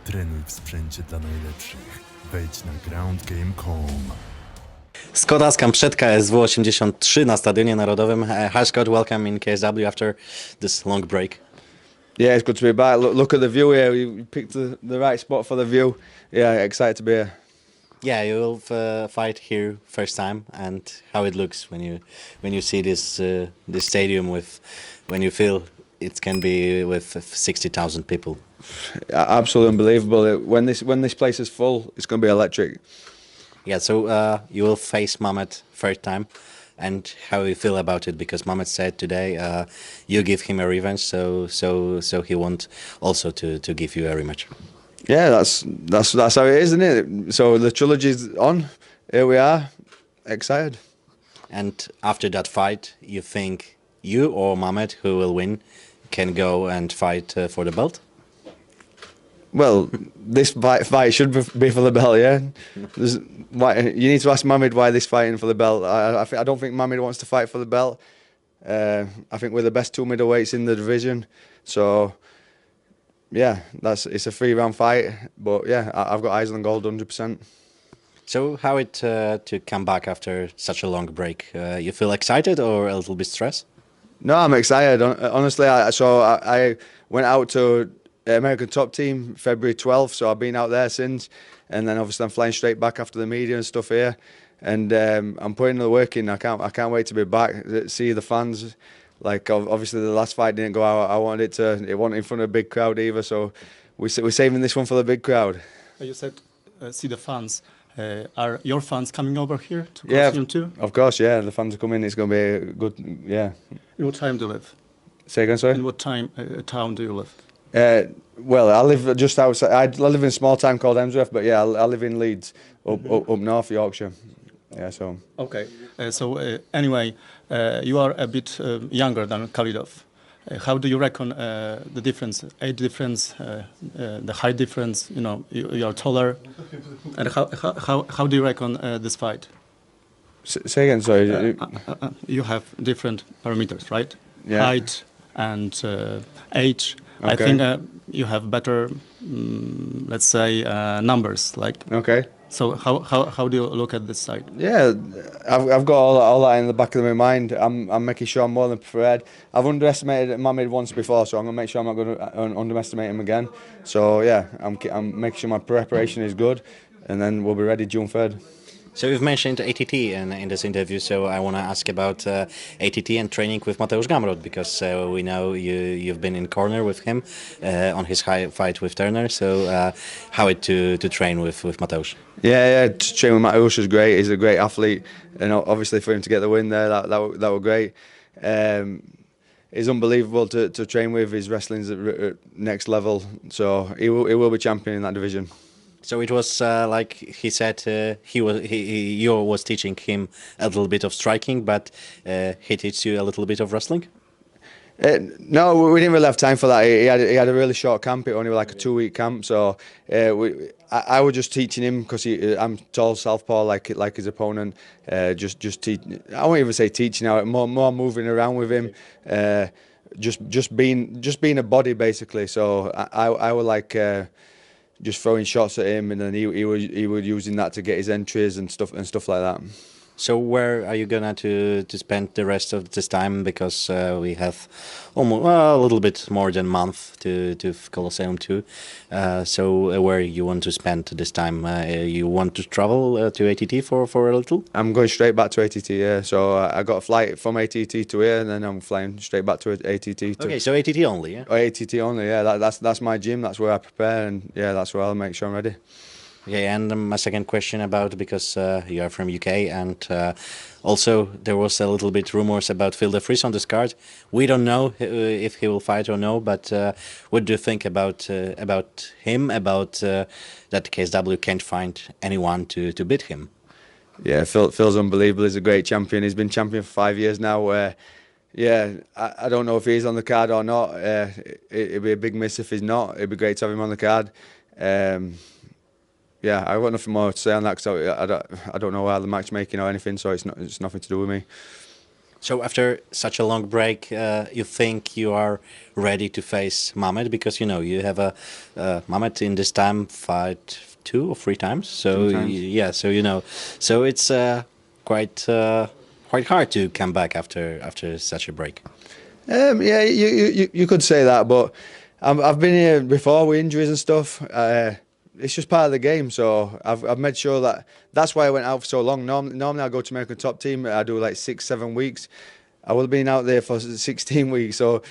Trenuj w sprzęcie dla najlepszych. Wejdź na groundgame.com. Scott ASKHAM przed KSW 83 na Stadionie Narodowym. Hi Scott, welcome in KSW after this long break. Yeah, it's good to be back. Look at the view here. You picked the right spot for the view. Yeah, excited to be here. Yeah, you will fight here first time, and how it looks when you see this stadium when you feel it can be with 60,000 people. Absolutely unbelievable. When this place is full, it's going to be electric. Yeah, so you will face Mehmet third time, and how you feel about it? Because Mehmet said today you give him a revenge, so he want also to give you a rematch. Yeah, that's how it is, isn't it? So the trilogy's on. Here we are, excited. And after that fight, you think you or Mehmet, who will win, can go and fight for the belt? Well, this fight should be for the belt, yeah. You need to ask Mohamed why this fighting for the belt. I don't think Mohamed wants to fight for the belt. I think we're the best two middleweights in the division. So, yeah, it's a 3-round fight. But yeah, I've got eyes on gold 100%. So how it to come back after such a long break? You feel excited or a little bit stressed? No, I'm excited. Honestly, I went out to American Top Team February 12th, so I've been out there since, and then obviously I'm flying straight back after the media and stuff here, and I'm putting the work in. I can't wait to be back, see the fans. Like obviously the last fight didn't go out. It wasn't in front of a big crowd either, so we're saving this one for the big crowd. You said see the fans. Are your fans coming over here to Colosseum too? Of course, yeah. The fans are coming. It's going to be good. Yeah. In what time do you live? Say again, sorry. In what town do you live? Well, I live just outside. I live in a small town called Emsworth, but yeah, I live in Leeds, up north Yorkshire. Yeah, so. Okay. Anyway, you are a bit younger than Khalidov. How do you reckon the difference, age difference, the height difference? You know, you are taller, and how do you reckon this fight? Say again, sorry. You have different parameters, right? Yeah. Height and age. Okay. I think you have better, let's say, numbers. Like. Okay. So how do you look at this side? Yeah, I've got all that in the back of my mind. I'm making sure I'm more than prepared. I've underestimated Mohamed once before, so I'm going to make sure I'm not going to underestimate him again. So yeah, I'm making sure my preparation is good, and then we'll be ready June 3rd. So you've mentioned ATT in this interview, so I want to ask about ATT and training with Mateusz Gamrot, because we know you've been in corner with him on his fight with Turner. So how it to train with Mateusz? Yeah, to train with Mateusz is great. He's a great athlete, and obviously for him to get the win there, that were great. He's unbelievable to train with. His wrestling's at next level, so he will be champion in that division. So it was like he said, you was teaching him a little bit of striking, but he teach you a little bit of wrestling. No, we didn't really have time for that. He had a really short camp. It only was like a 2-week camp, so I was just teaching him because I'm tall southpaw like his opponent. Just teach. I won't even say teaching out. More moving around with him. Just being a body basically. So I was like. Just throwing shots at him, and then he was using that to get his entries and stuff like that. So where are you gonna to spend the rest of this time? Because we have almost a little bit more than a month to Colosseum 2. So where you want to spend this time? You want to travel to ATT for a little? I'm going straight back to ATT. Yeah. So I got a flight from ATT to here, and then I'm flying straight back to ATT. Okay, so ATT only, yeah. Oh, ATT only, yeah. That's my gym. That's where I prepare, and yeah, that's where I'll make sure I'm ready. Okay, and my second question about, because you are from UK, and also there was a little bit rumors about Phil de Vries on this card. We don't know if he will fight or no, but what do you think about him? About that KSW can't find anyone to beat him? Yeah, Phil's unbelievable. He's a great champion. He's been champion for 5 years now. Yeah, I don't know if he's on the card or not. It'd be a big miss if he's not. It'd be great to have him on the card. Yeah, I've got nothing more to say on that because I don't know how the matchmaking or anything, so it's nothing to do with me. So after such a long break, you think you are ready to face Mamet, because you have a Mamet in this time fight 2 or 3 times. So 2 times. yeah, so it's quite hard to come back after such a break. Yeah, you could say that, but I've been here before with injuries and stuff. It's just part of the game, so I've made sure that's why I went out for so long. Normally I go to American top team, I do like 6-7 weeks. I would have been out there for 16 weeks, so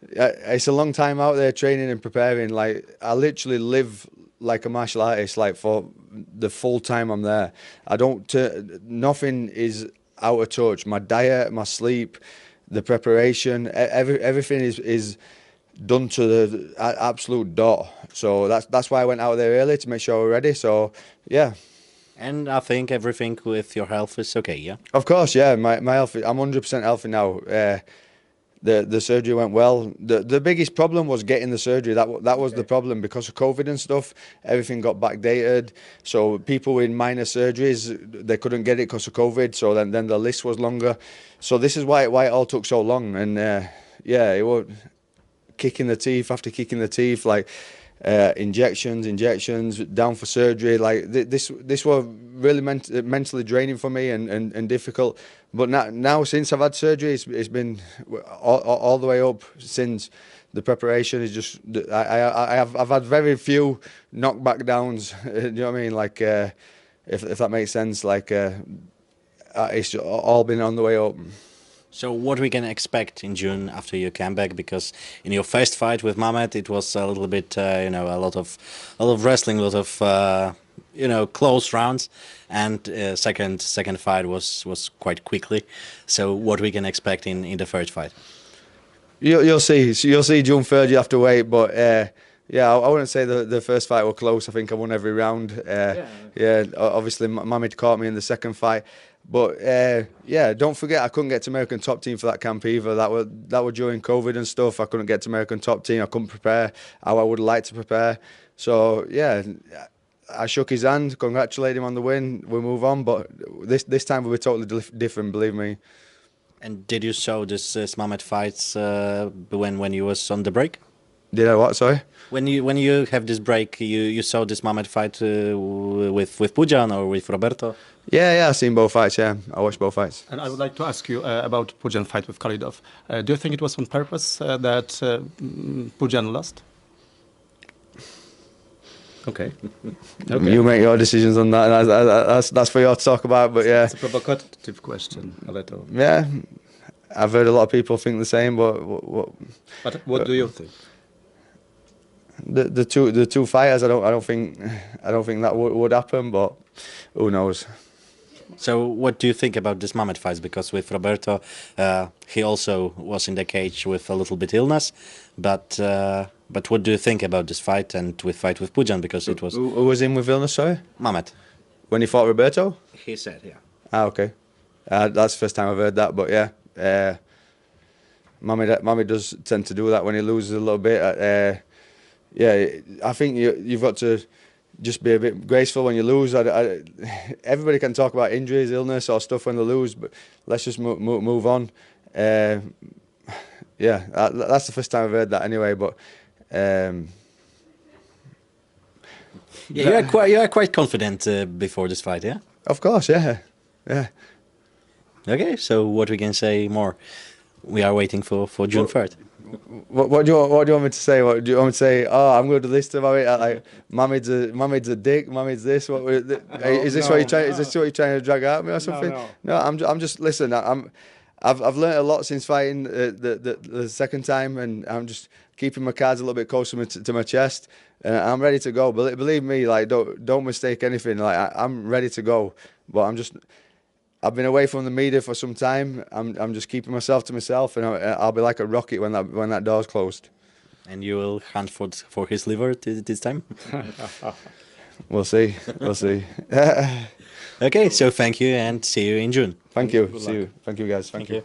it's a long time out there training and preparing. Like, I literally live like a martial artist, like for the full time I'm there. Nothing is out of touch. My diet, my sleep, the preparation, everything is done to the absolute dot. So that's why I went out there early, to make sure we're ready. So yeah. And I think everything with your health is okay, yeah? Of course, yeah. My health, I'm 100% healthy now. The surgery went well. The biggest problem was getting the surgery. That was the problem, because of COVID and stuff. Everything got backdated. So people in minor surgeries, they couldn't get it because of COVID. So then the list was longer. So this is why it all took so long. And yeah, it was kicking the teeth after kicking the teeth, like injections, down for surgery. Like this was really mentally draining for me and difficult. But now since I've had surgery, it's been all the way up. Since the preparation is just, I've had very few knockback downs. You know what I mean? Like if that makes sense. Like it's all been on the way up. So what we can expect in June after your comeback? Because in your first fight with Mamet, it was a little bit, a lot of wrestling, a lot of, close rounds, and second fight was quite quickly. So what we can expect in the first fight? You'll see. You'll see June 3rd. You have to wait, but yeah, I wouldn't say the first fight were close. I think I won every round. Yeah, obviously Mamet caught me in the second fight. But yeah, don't forget, I couldn't get to American top team for that camp either. That were during COVID and stuff. I couldn't get to American top team. I couldn't prepare how I would like to prepare. So yeah, I shook his hand, congratulated him on the win. We move on. But this time will be totally different, believe me. And did you show this Mamet fights when you was on the break? Did I what? Sorry. When you have this break, you saw this Mamet fight with Pujan or with Roberto? Yeah, I've seen both fights. Yeah, I watched both fights. And I would like to ask you about Pujan fight with Khalidov. Do you think it was on purpose that Pujan lost? Okay. You make your decisions on that. That's for you to talk about. But yeah, it's a provocative question, a little. Yeah, I've heard a lot of people think the same. But what do you think? The two fighters, I don't think that would happen. But who knows? So what do you think about this Mamet fight? Because with Roberto, he also was in the cage with a little bit illness. But what do you think about this fight and fight with Pujan? Because it was... Who was in with illness, sorry? Mamet. When he fought Roberto? He said, yeah. Ah, okay. That's the first time I've heard that, but yeah. Mamet does tend to do that when he loses a little bit. Yeah, I think you've got to just be a bit graceful when you lose. Everybody can talk about injuries, illness or stuff when they lose, but let's just move on. Yeah, that's the first time I've heard that anyway, but... Yeah, you are quite confident before this fight, yeah? Of course, yeah. Okay, so what we can say more? We are waiting for June 3rd. What do you want me to say? What do you want me to say? Oh, I'm going to list about it. Like Mamed's a dick. Mamed's this. Is this what you're trying? Is this what you're trying to drag out of me or something? No, I'm just listen. I've learned a lot since fighting the second time, and I'm just keeping my cards a little bit closer to my chest. I'm ready to go. Believe me, like don't mistake anything. Like I'm ready to go, but I've been away from the media for some time. I'm just keeping myself to myself, and I'll be like a rocket when that door's closed. And you will hunt for his liver this time? We'll see. We'll see. Okay, so thank you and see you in June. Thank you. See you. Thank you, guys. Thank you.